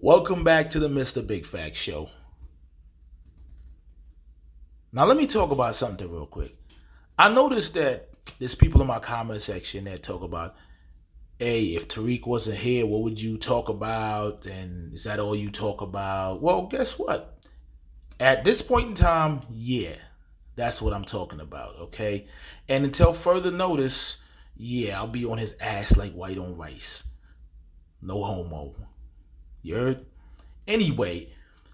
Welcome back to the Mr. Big Fact Show. Now, let me talk about something real quick. I noticed that there's people in my comment section that talk about, hey, if Tariq wasn't here, what would you talk about? And is that all you talk about? Well, guess what? At this point in time, yeah, that's what I'm talking about, okay? And until further notice, yeah, I'll be on his ass like white on rice. No homo. You heard? Anyway,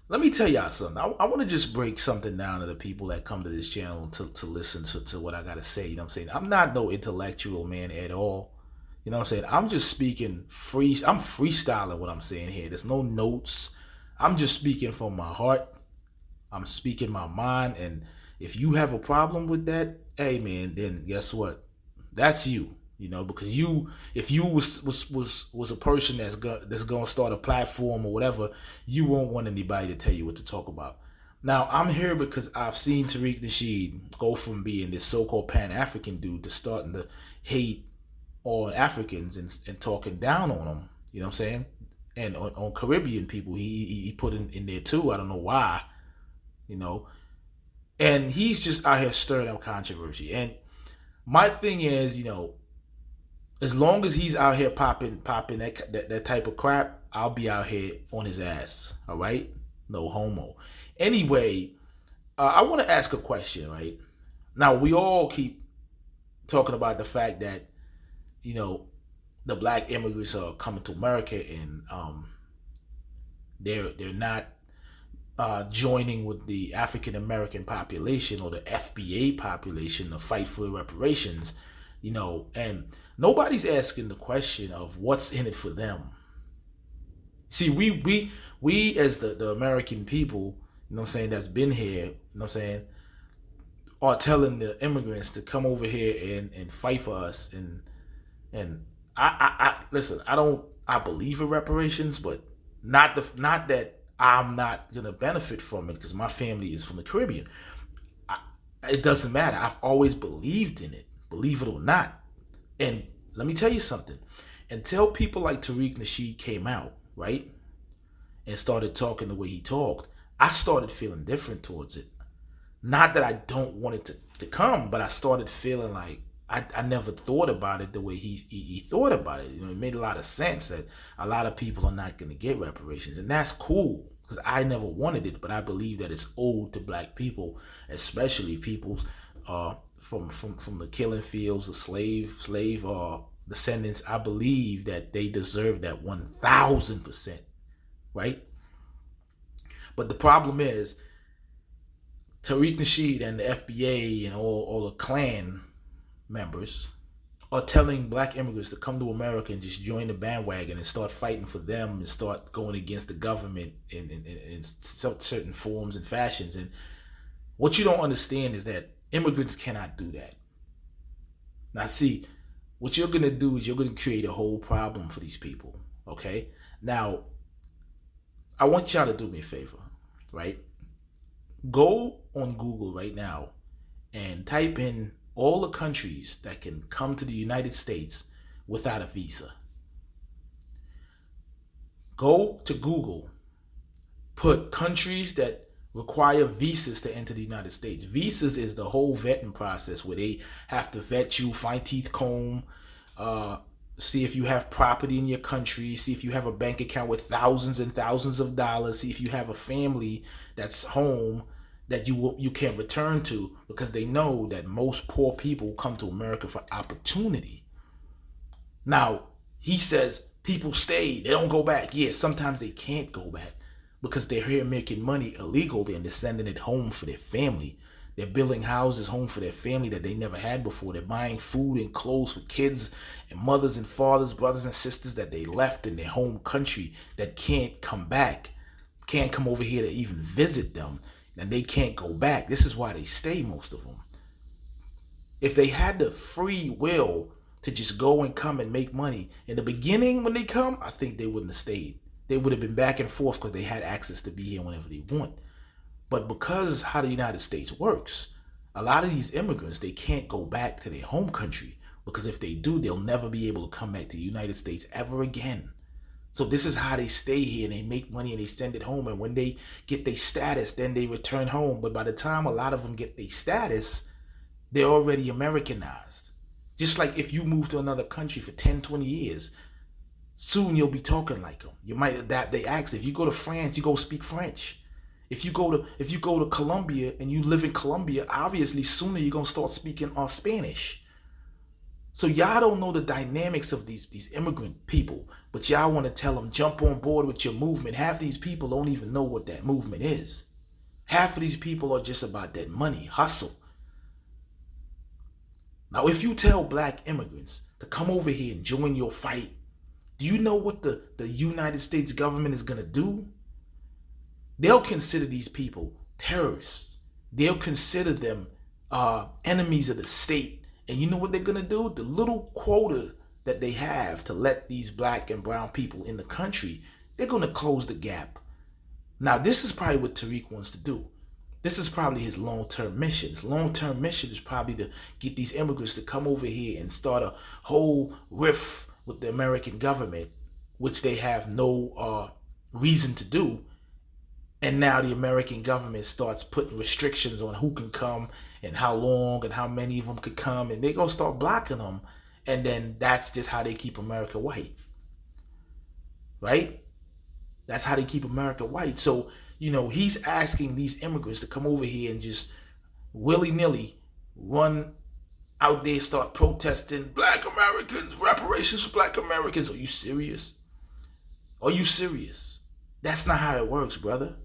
let me tell y'all something. I want to just break something down to the people that come to this channel to listen to what I got to say. You know what I'm saying? I'm not no intellectual man at all. You know what I'm saying? I'm just speaking free. I'm freestyling what I'm saying here. There's no notes. I'm just speaking from my heart. I'm speaking my mind. And if you have a problem with that, hey man, then guess what? That's you. You know, because if you was a person that's gonna start a platform or whatever, you won't want anybody to tell you what to talk about. Now I'm here because I've seen Tariq Nasheed go from being this so-called Pan-African dude to starting to hate on Africans and talking down on them. You know what I'm saying? And on Caribbean people, he put in there too. I don't know why. You know, and he's just out here stirring up controversy. And my thing is, as long as he's out here popping that type of crap, I'll be out here on his ass. All right, no homo. Anyway, I want to ask a question. Right now, we all keep talking about the fact that the black immigrants are coming to America and they're not joining with the African American population or the F.B.A. population to fight for reparations. And nobody's asking the question of what's in it for them. See, we as the American people, you know what I'm saying, that's been here, you know what I'm saying, are telling the immigrants to come over here and fight for us. And I listen, I believe in reparations, but not that I'm not gonna benefit from it because my family is from the Caribbean. It doesn't matter. I've always believed in it, believe it or not. And let me tell you something. Until people like Tariq Nasheed came out, right, and started talking the way he talked, I started feeling different towards it. Not that I don't want it to come, but I started feeling like I never thought about it the way he thought about it. It made a lot of sense that a lot of people are not going to get reparations. And that's cool because I never wanted it, but I believe that it's owed to black people, especially people's from the killing fields of slave descendants. I believe that they deserve that 1,000%, right? But the problem is Tariq Nasheed and the F.B.A. and all the Klan members are telling black immigrants to come to America and just join the bandwagon and start fighting for them and start going against the government in certain forms and fashions. And what you don't understand is that immigrants cannot do that. Now, see, what you're going to do is you're going to create a whole problem for these people, okay? Now, I want y'all to do me a favor, right? Go on Google right now and type in all the countries that can come to the United States without a visa. Go to Google, put countries that require visas to enter the United States. Visas is the whole vetting process where they have to vet you, fine teeth comb, see if you have property in your country, see if you have a bank account with thousands and thousands of dollars, see if you have a family that's home that you can return to, because they know that most poor people come to America for opportunity. Now, he says people stay, they don't go back. Yeah, sometimes they can't go back because they're here making money illegally and they're sending it home for their family. They're building houses home for their family that they never had before. They're buying food and clothes for kids and mothers and fathers, brothers and sisters that they left in their home country that can't come back, can't come over here to even visit them, and they can't go back. This is why they stay, most of them. If they had the free will to just go and come and make money, in the beginning when they come, I think they wouldn't have stayed. They would have been back and forth because they had access to be here whenever they want. But because how the United States works, a lot of these immigrants, they can't go back to their home country because if they do, they'll never be able to come back to the United States ever again. So this is how they stay here and they make money and they send it home. And when they get their status, then they return home. But by the time a lot of them get their status, they're already Americanized. Just like if you move to another country for 10, 20 years, soon you'll be talking like them. You might adapt their accent. If you go to France, you go speak French. If you go to Colombia and you live in Colombia, obviously sooner you're gonna start speaking Spanish. So y'all don't know the dynamics of these immigrant people, but y'all want to tell them jump on board with your movement. Half these people don't even know what that movement is. Half of these people are just about that money, hustle. Now, if you tell black immigrants to come over here and join your fight, do you know what the United States government is going to do? They'll consider these people terrorists. They'll consider them enemies of the state. And you know what they're going to do? The little quota that they have to let these black and brown people in the country, they're going to close the gap. Now, this is probably what Tariq wants to do. This is probably his long-term mission. His long-term mission is probably to get these immigrants to come over here and start a whole riff with the American government, which they have no reason to do. And now the American government starts putting restrictions on who can come and how long and how many of them could come. And they're going to start blocking them. And then that's just how they keep America white. Right? That's how they keep America white. So, you know, he's asking these immigrants to come over here and just willy-nilly run out there, start protesting, Black Americans, reparations for Black Americans. Are you serious? Are you serious? That's not how it works, brother.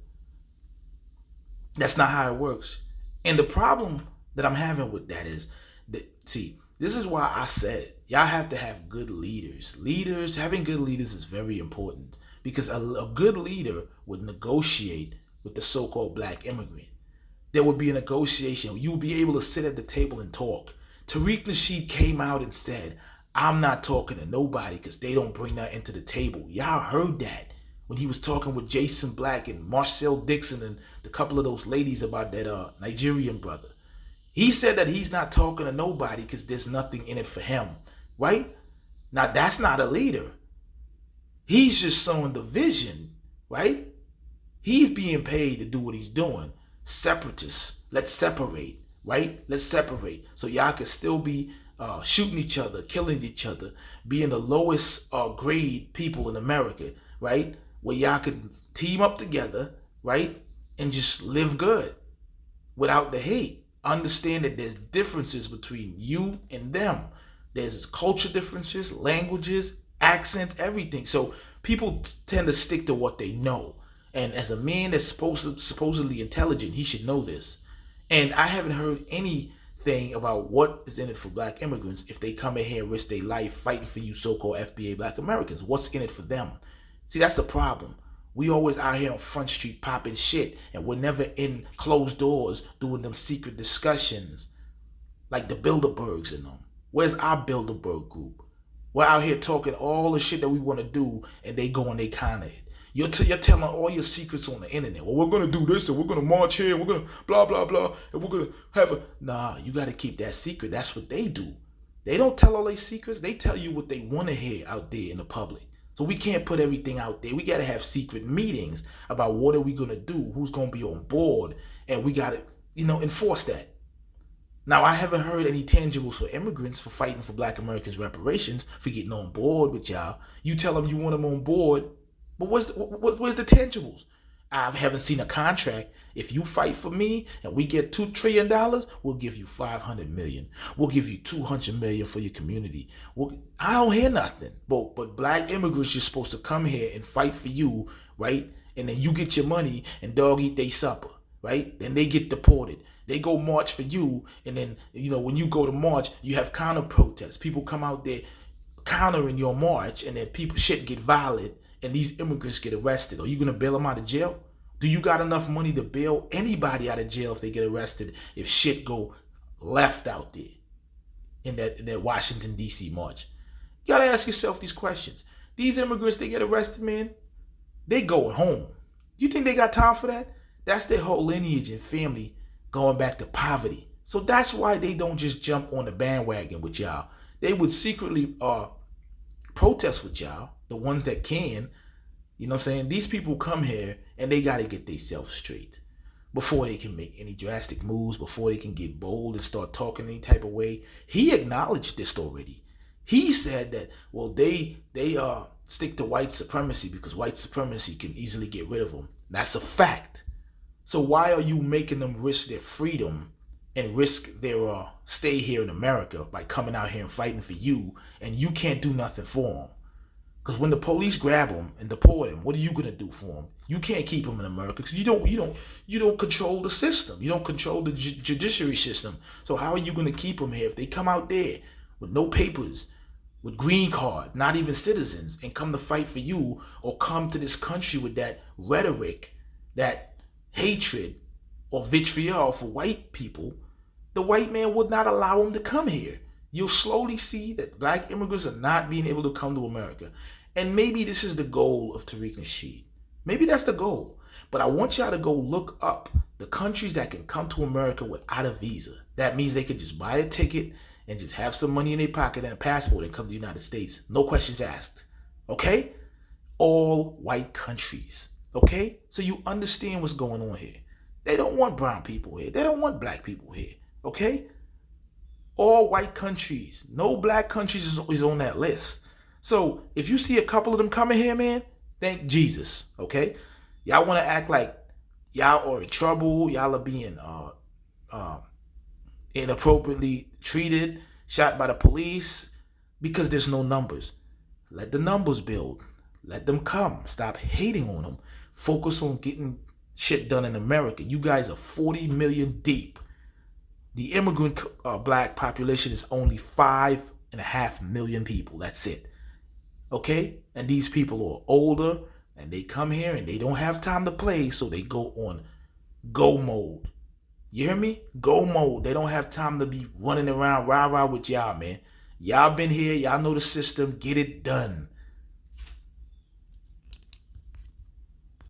That's not how it works. And the problem that I'm having with that is that, see, this is why I said y'all have to have good leaders. Having good leaders is very important, because a good leader would negotiate with the so-called black immigrant. There would be a negotiation. You would be able to sit at the table and talk. Tariq Nasheed came out and said, I'm not talking to nobody because they don't bring that into the table. Y'all heard that when he was talking with Jason Black and Marcel Dixon and a couple of those ladies about that Nigerian brother. He said that he's not talking to nobody because there's nothing in it for him, right? Now, that's not a leader. He's just showing the vision, right? He's being paid to do what he's doing. Separatists, let's separate, right? Let's separate so y'all can still be shooting each other, killing each other, being the lowest grade people in America, right? Where y'all could team up together, right? And just live good without the hate. Understand that there's differences between you and them. There's culture differences, languages, accents, everything. So people tend to stick to what they know. And as a man that's supposedly intelligent, he should know this. And I haven't heard anything about what is in it for black immigrants if they come in here and risk their life fighting for you so-called F.B.A. black Americans. What's in it for them? See, that's the problem. We always out here on Front Street popping shit, and we're never in closed doors doing them secret discussions like the Bilderbergs and them. Where's our Bilderberg group? We're out here talking all the shit that we want to do, and they go and they kind of it. You're telling all your secrets on the internet. Well, we're going to do this, and we're going to march here, and we're going to blah, blah, blah, and we're going to have a... Nah, you got to keep that secret. That's what they do. They don't tell all their secrets. They tell you what they want to hear out there in the public. So we can't put everything out there. We got to have secret meetings about what are we going to do, who's going to be on board, and we got to, enforce that. Now, I haven't heard any tangibles for immigrants for fighting for black Americans' reparations, for getting on board with y'all. You tell them you want them on board, but where's the tangibles? I haven't seen a contract. If you fight for me and we get $2 trillion, we'll give you $500 million. We'll give you $200 million for your community. I don't hear nothing. But black immigrants, you're supposed to come here and fight for you, right? And then you get your money and dog eat their supper, right? Then they get deported. They go march for you. And then, when you go to march, you have counter protests. People come out there countering your march, and then shit get violent. And these immigrants get arrested. Are you going to bail them out of jail? Do you got enough money to bail anybody out of jail if they get arrested, if shit go left out there in that Washington, D.C. march? You got to ask yourself these questions. These immigrants, they get arrested, man, they going home. Do you think they got time for that? That's their whole lineage and family going back to poverty. So that's why they don't just jump on the bandwagon with y'all. They would secretly protest with y'all, the ones that can, You know what I'm saying? These people come here and they got to get themselves straight before they can make any drastic moves, before they can get bold and start talking any type of way. He acknowledged this already. He said that, well, they stick to white supremacy because white supremacy can easily get rid of them. That's a fact. So why are you making them risk their freedom and risk their stay here in America by coming out here and fighting for you, and you can't do nothing for them? Because when the police grab them and deport them, what are you gonna do for them? You can't keep them in America because you don't control the system. You don't control the judiciary system. So how are you gonna keep them here if they come out there with no papers, with green card, not even citizens, and come to fight for you, or come to this country with that rhetoric, that hatred or vitriol for white people? The white man would not allow them to come here. You'll slowly see that black immigrants are not being able to come to America. And maybe this is the goal of Tariq Nasheed. Maybe that's the goal. But I want y'all to go look up the countries that can come to America without a visa. That means they could just buy a ticket and just have some money in their pocket and a passport and come to the United States. No questions asked. Okay? All white countries. Okay? So you understand what's going on here. They don't want brown people here. They don't want black people here. Okay? All white countries. No black countries is on that list. So if you see a couple of them coming here, man, thank Jesus. Okay? Y'all want to act like y'all are in trouble. Y'all are being inappropriately treated, shot by the police, because there's no numbers. Let the numbers build. Let them come. Stop hating on them. Focus on getting shit done in America. You guys are 40 million deep. The immigrant black population is only 5.5 million people. That's it. Okay? And these people are older and they come here and they don't have time to play, so they go on go mode. You hear me? Go mode. They don't have time to be running around rah-rah with y'all, man. Y'all been here. Y'all know the system. Get it done.